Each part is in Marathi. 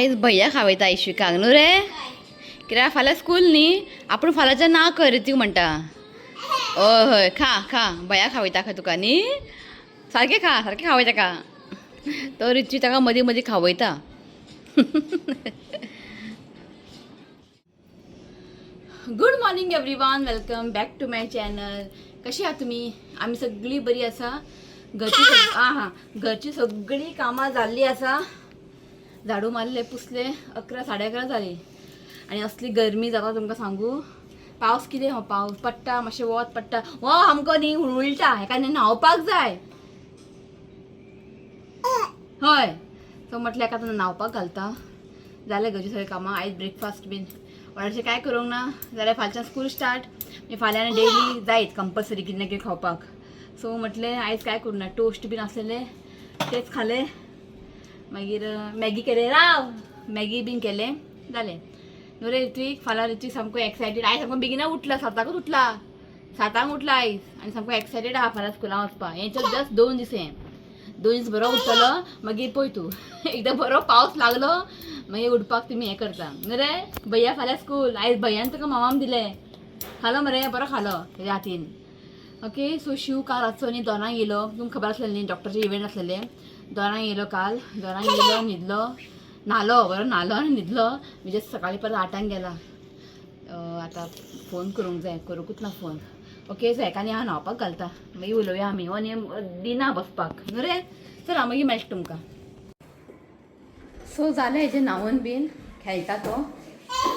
आयज भैया खावयता आयशिकाक न्हू रे कित्याक फाल्यां स्कूल न्ही आपूण फाल्यांच्या ना कर ती म्हणटा हय हय खा खा भैया खावयता खा तुका न्ही सारकें खावय ताका तो रिची ताका मदीं मदीं खावयता good morning everyone welcome back to my channel. कशी आहात तुम्ही? आम्ही सगळी बरी आसा. घरची सगळी कामां जाल्ली आसा. झाडू मारले पुसले 11 11:30 जाली आणि असली गरमी जाता तुमकां सांगू. पावस कितें हो पावस पडटा मातशें वत पडटा हो आमकां न्ही उलटा हेका न्ही न्हांवपाक जाय हय सो म्हटल्यार एका न्हांवपाक घालता. जालें घरची सगळीं कामां. आयज ब्रेकफास्ट बीन व्हडलेशें कांय करूंक ना जाल्यार फाल्यां स्कूल स्टार्ट फाल्यां डेली जायत कंपल्सरी कितें ना कितें खावपाक. सो म्हटलें आयज काय करूं ना टोस्ट बीन आसलेले तेच खाले. मागीर मॅगी केले मॅगी बीन केलें जालें न्हू रे ऋत्वीक. फाल्यां ऋत्वीक सामको एक्सायटेड आयज सामको बेगिना उठला 7:00 उठला 7:00 उठला आयज आनी सामको एक्सायटेड आहा फाल्यां स्कुलां वचपाक. हें जस्ट 2 दीस बरो उठलो मागीर पळय तूं एकदां बरो पावस लागलो मागीर उठपाक तुमी हें करता न्हू रे. भैया फाल्यां स्कूल आयज भैयान तुका मामाम दिलें खालो मरे बरो खालो तेज्या हातीन. ओके सो शिव काल रातचो न्ही 2 येयलो तुमकां खबर आसलेलें न्ही डॉक्टरचे इव्हेंट आसलेले 2 येयलो काल 2 येयलो न्हिदलो न्हालो बरो न्हालो आनी न्हिदलो म्हणजे सकाळीं परत 8 गेला. आतां फोन करूंक जाय करूंकूच ना फोन. ओके सो हेका न्ही हांव न्हांवपाक घालता मागीर उलोवया आमी. हो न्ही दिना बसपाक न्हू रे. चल हांव मागीर मेळटा तुमकां. सो जालें हेजें न्हांवून बीन खेळटा तो.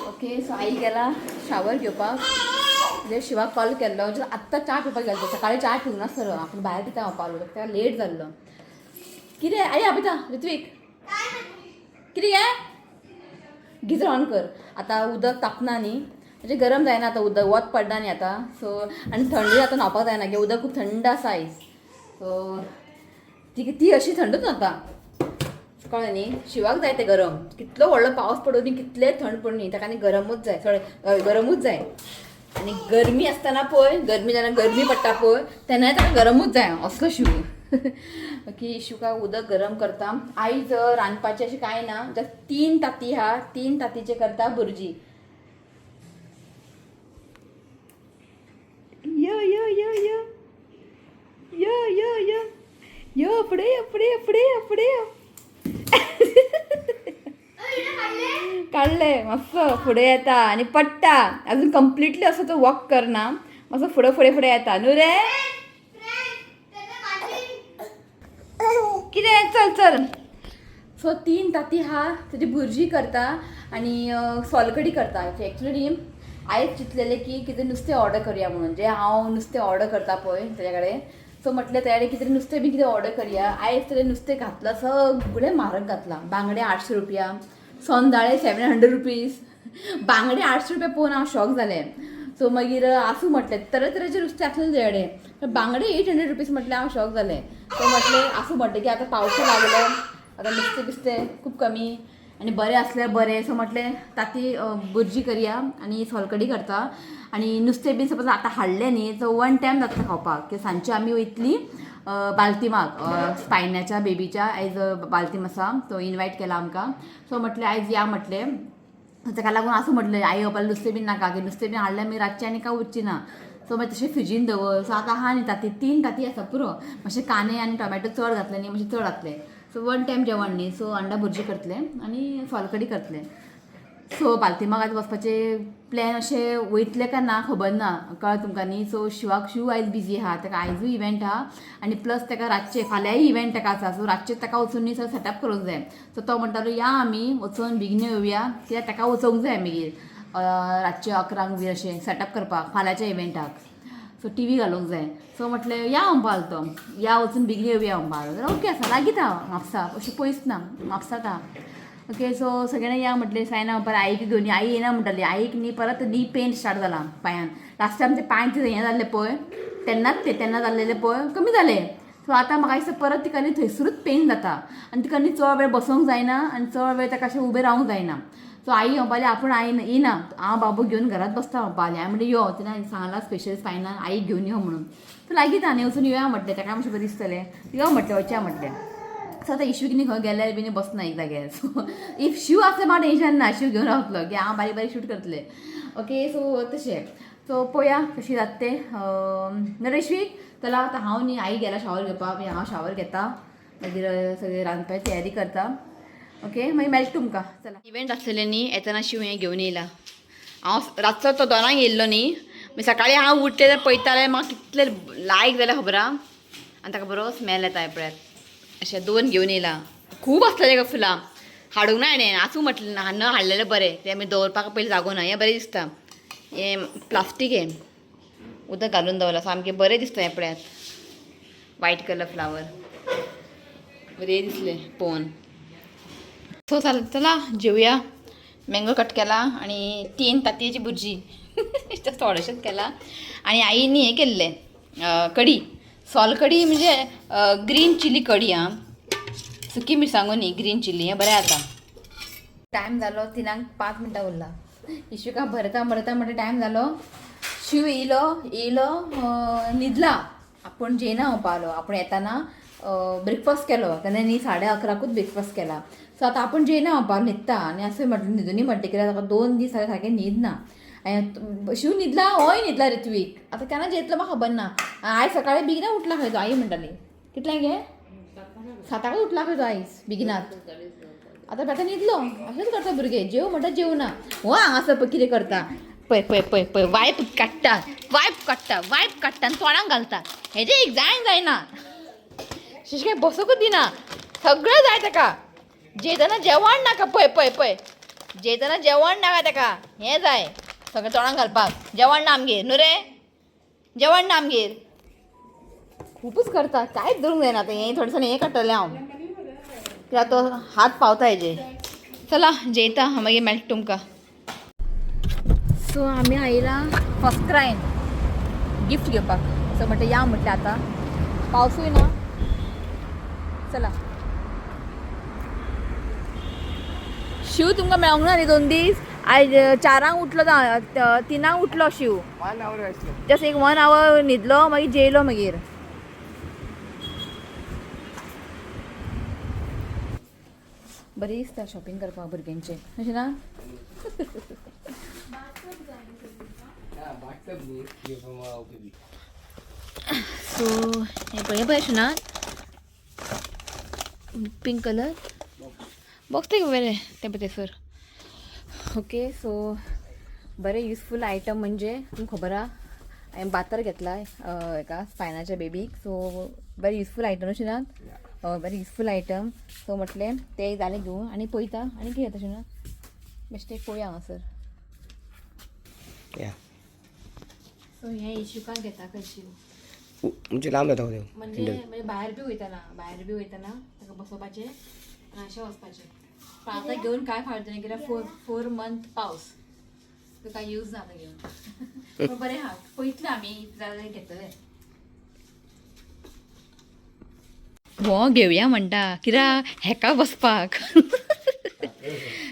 ओके सो आई गेला शावर घेवपाक म्हणजे शिवाक कॉल केल्लो आत्तां च्या पिवपाक गेलो. सकाळीं च्या पिवंक नासलो आपूण भायर दिता हांव पावलो तेका लेट जाल्लो. कितें आई आपयता ऋत्वीक कितें गे गिजर ऑन कर. आतां उदक तापना न्ही म्हणजे गरम जायना आतां उदक वत पडना न्ही आतां सो आनी थंडी आतां न्हांवपाक जायना की उदक खूब थंड आसा आयज. सो ती अशी थंडूच जाता कळ्ळें न्ही. शिवाक जाय तें गरम कितलो व्हडलो पावस पडूं न्ही कितले थंड पडूं न्ही ताका न्ही गरमूच जाय थोडें गरमूच जाय. आनी गरमी आसतना पळय गरमी जेन्ना गरमी पडटा पळय तेन्नाय ताका गरमूच जाय असलो शिव. की शिवकाक उदक गरम करता. आयज रांदपाचें अशें कांय ना जस्ट 3 तांती आहा 3 तांतीचे करता भुर्जी. यो यो यो यो यो यो यो यो फुडें फुडें फुडें फुडें काढले मस्त फुडें येता आनी पडटा. अजून कंप्लिटली असो तो वॉक करना असो फुडें फुडें फुडें येता न्हू रे. कितें चल चल. सो 3 तांती आहा तेजी भुर्जी करता आनी सोलकडी करता. एक्चुअली आयज चिंतलेलें की कितें नुस्तें ऑर्डर करुया म्हणून जे हांव नुस्तें ऑर्डर करता पळय तेज्या कडेन. सो म्हटलें तेज्या कडेन कितें नुस्तें बी कितें ऑर्डर करया. आयज तेजें नुस्तें घातलां सगळें म्हारग घातलां. बांगडे 800 रुपया सोंदाळे 700 रुपीज. बांगडे 800 रुपया पळोवन हांव शॉक जालें. सो मागीर आसूं म्हटलें तरेतरेचे नुस्तें आसलें तेजे कडेन बांगडे 800 रुपीज म्हटलें हांव शॉक जालें. सो म्हटलें आसूं म्हटलें की आतां पावसा लागलो आतां नुस्तें बिस्तें खूब कमी आनी बरें आसल्यार बरें. सो म्हटलें ताती भुर्जी करया आनी सोलकडी करता. आनी नुस्तें बी सपोज आतां हाडलें न्ही सो 1 टायम जाता खावपाक की सांजची आमी वयतली बाल्तिमाक स्पायनाच्या बेबीच्या आयज बाल्तीम आसा तो इनवायट केला आमकां. सो म्हटलें आयज या म्हटलें ताका लागून आसूं म्हटलें आई बापायले नुस्तें बीन नाका की नुस्तें बीन हाडल्यार मागीर रातचें आनी काय उरची ना. सो मागीर तशें फ्रिजीन दवर. सो आतां आहा न्ही ताती 3 तांती आसा पुरो मातशें कांदे आनी टोमॅटो चड घातले न्ही मातशें चड जातलें. सो 1 टायम जेवण न्ही सो अंडा भुर्जी करतलें आनी सोलकडी करतलें. सो बाल्तिमाक आयज वचपाचें प्लॅन अशें वयतलें काय ना खबर ना कळ्ळें तुमकां न्ही. सो शिव आयज बिजी आहा ताका आयजूय इव्हेंट आहा आनी प्लस ताका रातचें फाल्यांय इव्हेंट ताका आसा. सो रातचें ताका वचून न्ही सगळें सेटअप करूंक जाय. सो तो म्हणटालो या आमी वचून बेगिना येवया कित्याक ताका वचोंक जाय मागीर रातचें 11 बी अशें सेटअप करपाक फाल्यांच्या इव्हेंटाक. सो टी व्ही घालूंक जाय. सो म्हटलें या म्हणपाक लागलो तो या वचून बेगिना येवया म्हणपाक लागलो. ओके आसा लागीत आहा म्हापसा अशें पयस ना म्हापसात आहा. ओके सो सगळ्यांना या म्हटलें सायना म्हणपाक आईक घेवन आई येना म्हणटाली. आईक न्ही परत नी पेन स्टार्ट जाला पांयान. लास्ट टायम ते पांय हें जाल्लें पळय तेन्ना जाल्लेलें पळय कमी जालें. सो आतां म्हाका दिसता परत तिका न्ही थंयसरूच पेन जाता आनी तिका न्ही चड वेळ बसोंक जायना आनी चड वेळ ताका अशें उबें रावंक जायना. सो आई म्हणपाली आपूण येना हांव बाबू घेवन घरात बसता म्हणपाली. हांवें म्हणलें यो तिणें सांगलां स्पेशल स्पायनान आईक घेवन यो म्हणून. सो लागीं न्ही वचून येवया म्हटलें ताका मातशें बरें दिसतलें. यो म्हटलें वचया म्हटलें. सो आतां इशू कितें खंय गेल्यार बी बसना एक जाग्यार सो इफ शू आसल्यार म्हाका टेंशन ना शू घेवन रावतलो की हांव बारीक बारीक शूट करतले ओके सो तशें सो पळोवया कशी जाता तें नरेश्वीक चला आतां हांव न्ही आई गेला शावर घेवपाक हांव शावर घेता मागीर सगळें रांदपाची तयारी करता ओके मागीर मेळटा तुमकां चला इवेंट आसलेलें न्ही येतना शिव हें घेवन येयला हांव रातचो तो 2 येयल्लो न्ही मागीर सकाळीं हांव उठलें जाल्यार पळयतालें म्हाका कितलें लायक जाल्यार खबर आहा आनी ताका बरो स्मेल येता पळयात अशें 2 घेवन येयला खूब आसलेले गो फुलां हाडूंक ना हाणें आसूं म्हटलें ना न हाडलेलें बरें तें आमी दवरपाक पयलीं जागो ना हें बरें दिसता हें प्लास्टीक हें उदक घालून दवरला सामकें बरें दिसता हें पळयात व्हायट कलर फ्लावर बरें दिसलें पळोवन सो चला जेवया मँगो कट केला आनी 3 तांतयेची भुर्जी थोडेशेंच केला आनी आईनी हें केल्लें कडी सोलकडी म्हणजे ग्रीन चिली कडी आं सुकी मिरसांगो न्ही ग्रीन चिली हें बरें जाता टायम जालो 3:05 उरला इश्विका भरता म्हणटा टायम जालो शिव येयलो न्हिदला आपूण जेयना हांव पावलो आपूण येताना ब्रेकफास्ट केलो तेन्ना न्ही 11:30 ब्रेकफास्ट केला सो आतां आपूण जेयना हांव पावलो न्हिदता आनी असं म्हटलें न्हिदूनी म्हणटा कित्याक ताका 2 दीस जाले सारकें न्हीद ना शिव न्हिदला होय न्हिदला ऋत्वीक आतां केन्ना जेयतलो म्हाका खबर ना आयज सकाळीं बेगिना उठला खंय तो आई म्हणटाली कितल्यांक गे 7 उठला खंय तो आयज बेगिनात आतां बेटा न्हिदलो अशेंच करता भुरगे जेव म्हणटा जेवना हो हांगासर पळय कितें करता पळय पळय पळय पळय वायप काडटा आनी तोंडाक घालता हेजें एक जायना शिशके बसूंकच दिना सगळें जाय ताका जेयतना जेवण नाका पळय जेयतना जेवण नाका ताका हें जाय सगळें तोंडाक घालपाक जेवण ना आमगेर न्हू रे जेवण ना आमगेर खूबच करता कांयच धरूंक जायना आतां हें थोडें हें काडटलें हांव कित्याक तो हात पावता हेजे चला जेयता मागीर मेळटा तुमकां सो आमी आयला फर्स्ट क्रायन गिफ्ट घेवपाक सो म्हणटा या म्हटलें आतां पावसूय ना चला शिव तुमकां मेळोंक ना न्ही 2 दीस आयज 4 उठलो 3 उठलो शिव जस्ट एक 1 आवर न्हिदलो मागीर जेयलो मागीर बरी दिसता शॉपिंग करपाक भुरग्यांचें अशें ना सो हें पळय अशें ना पिंक कलर बॉक्स ते बरें तें पळय थंयसर ओके सो बरें युजफूल आयटम म्हणजे तुमकां खबर आहा हांवें बातर घेतला हेका स्पायनाच्या बेबीक सो बरें युजफूल आयटम अशें ना बरें युजफूल आयटम सो म्हटलें ते जालें घेवन आनी पळयता आनी कितें घेता अशें ना बेश्टें पळोवया हांगासर सो हें इशुकाक घेता खंयची म्हणजे लांब जाता म्हणजे भायर बी वयतना ताका बसोवपाचें आनी अशें वचपाचें पण आतां घेवन काय फायदो ना कित्याक 4 मंथ पावस तुका यूज जाता घेवन पूण बरें आहा पळयतलें आमी जाल्यार घेतलें हो घेवया म्हणटा कित्याक हेका बसपाक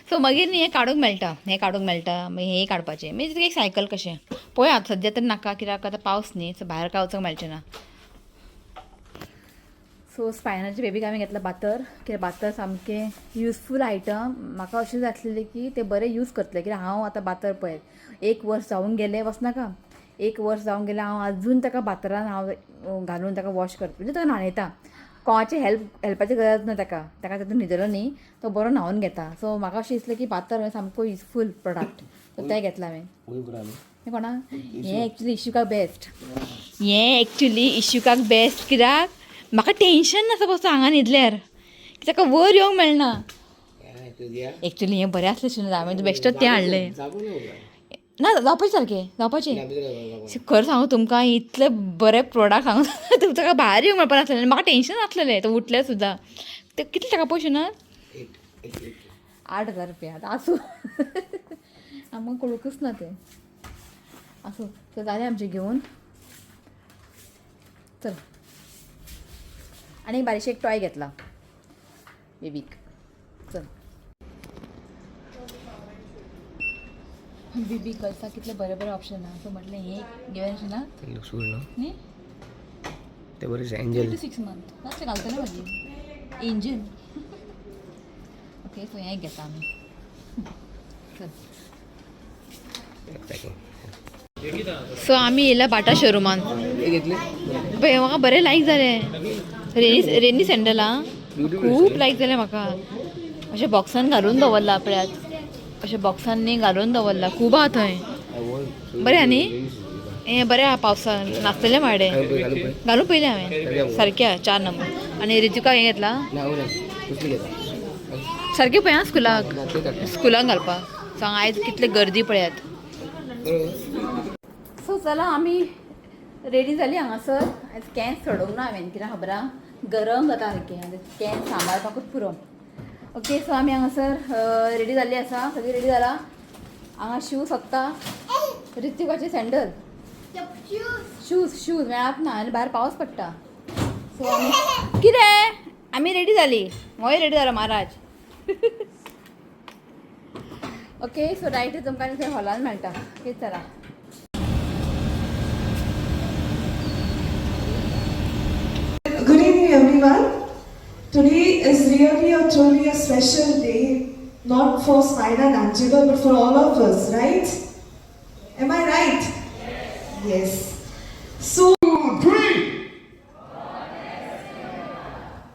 सो मागीर न्ही हें काडूंक मेळटा मागीर हें काडपाचें मागीर एक सायकल कशें पळय आतां सद्या तर नाका कित्याक आतां पावस न्ही सो भायर काय वचूंक मेळचें ना सो स्पायनाच्या बेबीक हांवें घेतला बातर कित्याक बातर सामकें युजफूल आयटम म्हाका अशें जातलेलें की तें बरें यूज करतलें कित्याक हांव आतां बातर पळय 1 वर्स जावून गेलें वचनाका 1 वर्स जावून गेलें हांव आजून ताका बातरान हांव घालून ताका वॉश करता म्हणजे ताका न्हाणयता कोणाची हेल्पाची गरज ना ताका तातूंत न्हिदलो न्ही तो बरो न्हांवन घेता सो म्हाका अशें दिसलें की बातर सामको युजफूल प्रोडक्ट सो तें घेतलां हांवें हें कोणा हें एक्चुली इशुकाक बेस्ट कित्याक म्हाका टेंशन नासता कसो हांगा न्हिदल्यार ताका वयर येवंक मेळना एक्चुली हें बरें आसलें शिवून हांवें बेश्टोच तें हाडलें ना जावपाचें सारकें जावपाचें खरें सांगू तुमकां इतलें बरें प्रोडक्ट सांगू तुमकां भायर येवंक मेळपा नासलें म्हाका टेंशन नासलेलें तो उठलें सुद्दां ते कितले ताका पयशे ना 8,000 रुपया आतां आसूं आमकां कळूंकच ना तें आसूं तर जालें आमचें घेवन चल आनी बारीकशें एक टॉय घेतला बेबीक चल बेबी कळसा कितले बरे बरे ऑप्शन आहा सो म्हटलें हें घेवन अशें ना न्ही ते बरें एंजल 6 मंथ नासलें घालतलें मागीर इंजिन. ओके सो हें घेता आमी. चल. सो आमी येयला बाटा शोरुमान. पळय म्हाका बरें लायक जालें. रेनी सँडल आं खूब लायक जालें म्हाका. अशें बॉक्सान घालून दवरला पळयात. अशें बॉक्सांनी घालून दवरला. खूब आहा थंय. बरें आहा न्ही. हें बरें आहा पावसान नाचतलें माडे. घालून पयलें हांवें. सारकें आहा 4 नंबर. आनी रितुका हें घेतला. सारकें पळय आं स्कुलाक घालपाक. सांग आयज कितले गर्दी पळयात. सो चला आमी रेडी जाली हांगासर. आयज कॅन्स सोडोंक ना हांवें कित्याक खबर आहा गरम जाता सारकें आनी कॅन्स सांबाळपाकूच पुरो. ओके सो आमी हांगासर रेडी जाल्ली आसा. सगळीं रेडी जाला. हांगा शूज सोदता. रितिकाचे सँडल शूज मेळप ना आनी भायर पावस पडटा. सो आमी कितें आमी रेडी जाली. होय रेडी जालो महाराज. ओके सो रायट तुमकां थंय हॉलान मेळटा. ओके चला. Good evening, everyone. Today is really a truly a special day, not for Smaina and Angela, but for all of us, right? Am I right? Yes. So, 2, 3.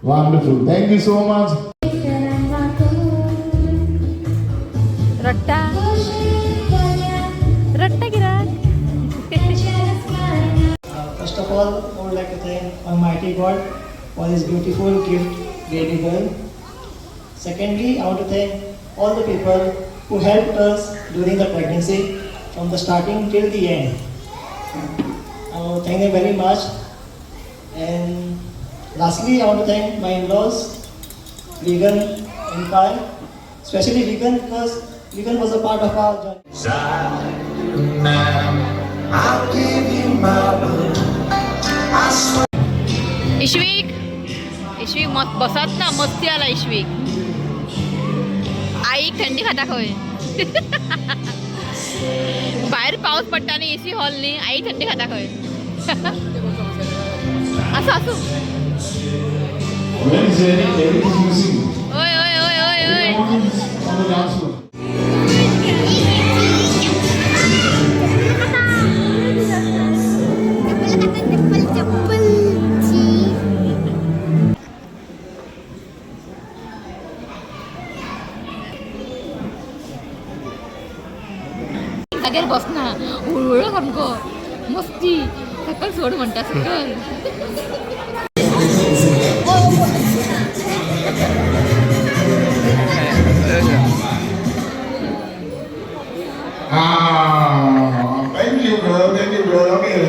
Wonderful. Thank you so much. रट्टा रट्टा गिराक. First of all, I would like to thank Almighty God for His beautiful gift, baby girl. Secondly, I want to thank all the people who helped us during the pregnancy, from the starting till the end. I want to thank them very much. And lastly, I want to thank my in-laws, Vegan and Kai, especially Vegan because Vegan was a part of our journey. I'll give you my word. I swear. इश्वीक मस्त बसत ना मस्ती आला इश्वीक. आईक थंडी खाता खंय. भायर पावस पडटा आनी एसी हॉल न्ही. आई थंडी खाता खंय. आसूं When is everything you sing? ओय ओय ओय ओय ओय. On the dance floor. जाग्यार बसना हळूहळू सामको मस्ती. सकल सोड म्हणटा सकल. Thank you, girl. Thank you, girl. Okay.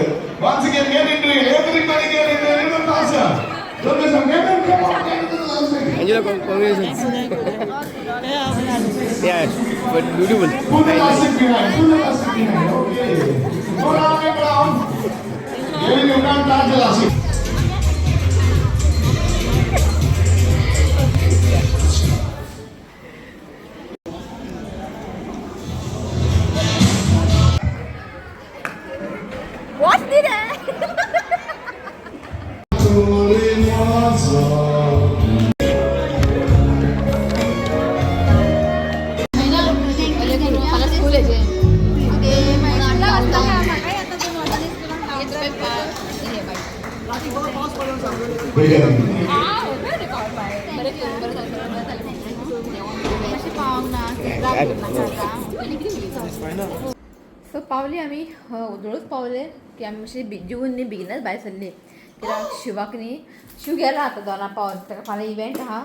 Once again, get into it. Everybody get into it. Little faster. Don't miss a minute. Come on, get into the last second. Angela, congratulations. Yeah, but beautiful. Put the elastic behind. Put the elastic behind. Okay. Go down, go down. Giving you can't touch the elastic. What's this? मला स्कूल यायचे. सो पावली आमी उजळूच पावले की आमी मातशें जिवन न्ही बेगीनच भायर सरली. कित्याक शिवाक न्ही शिव गेला आतां दोना पावल. ताका फाल्यां इवेंट आहा.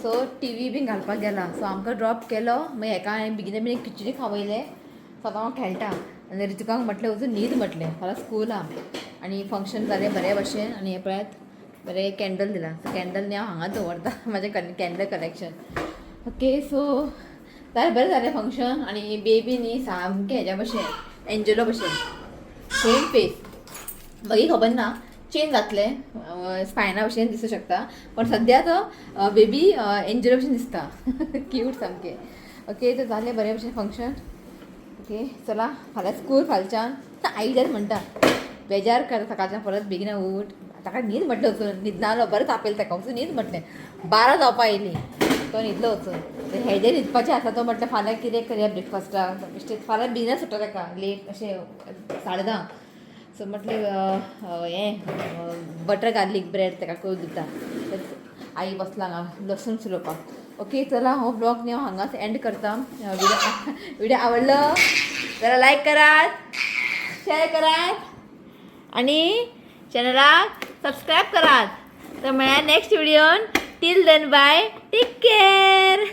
सो टी व्ही बीन घालपाक गेला. सो आमकां ड्रॉप केलो. मागीर हेका हांवें बेगीन बेगीन खिचडी खावयले. सो आतां हांव खेळटा. आनी रितुकाक म्हटलें वचून न्हीद म्हटलें फाल्यां स्कूल आहा. आनी फंक्शन जालें बरे भशेन. आनी हे पळयात बरें कॅन्डल दिला. सो कॅन्डल न्ही हांव हांगा दवरता म्हाजें कॅन्डल कलेक्शन. ओके सो जालें बरें जालें फंक्शन. आनी बेबी न्ही सामकें हेज्या भशेन एंजलो भशेन सेम फेस. मागीर खबर ना चेंज जातलें स्पायना भशेन दिसूं शकता. पण सद्या तो बेबी एंजलो भशेन दिसता. क्यूट सामकें. ओके तर जालें बरें भशेन फंक्शन. ओके चला फाल्यां स्कूल फालच्यान आई जाल्यार म्हणटा बेजार करता सकाळच्यान परत बेगीन उठ ताका न्हीद म्हटलं वचून न्हिदनालो बरें तापयलें ताका वचून न्हीद म्हटलें 12 जावपा येयली तो न्हिदलो वचून हेजेर न्हिदपाचें आसा तो म्हटलें फाल्यां कितें करया ब्रेकफास्टाक बेश्टें फाल्यां बिझनस सुट्टा ताका लेट अशें 10:30 सो म्हटलें हें बटर गार्लीक ब्रेड ताका करून दिता आई बसला हांगा लसूण सुलोवपाक ओके चला हो ब्लॉग न्ही हांव हांगाच एंड करता व्हिडिओ आवडलो जाल्यार लायक करात शेअर करात आणि चॅनलाक सबस्क्राईब करात तर मेळ्या नेक्स्ट व्हिडिओन till then bye take care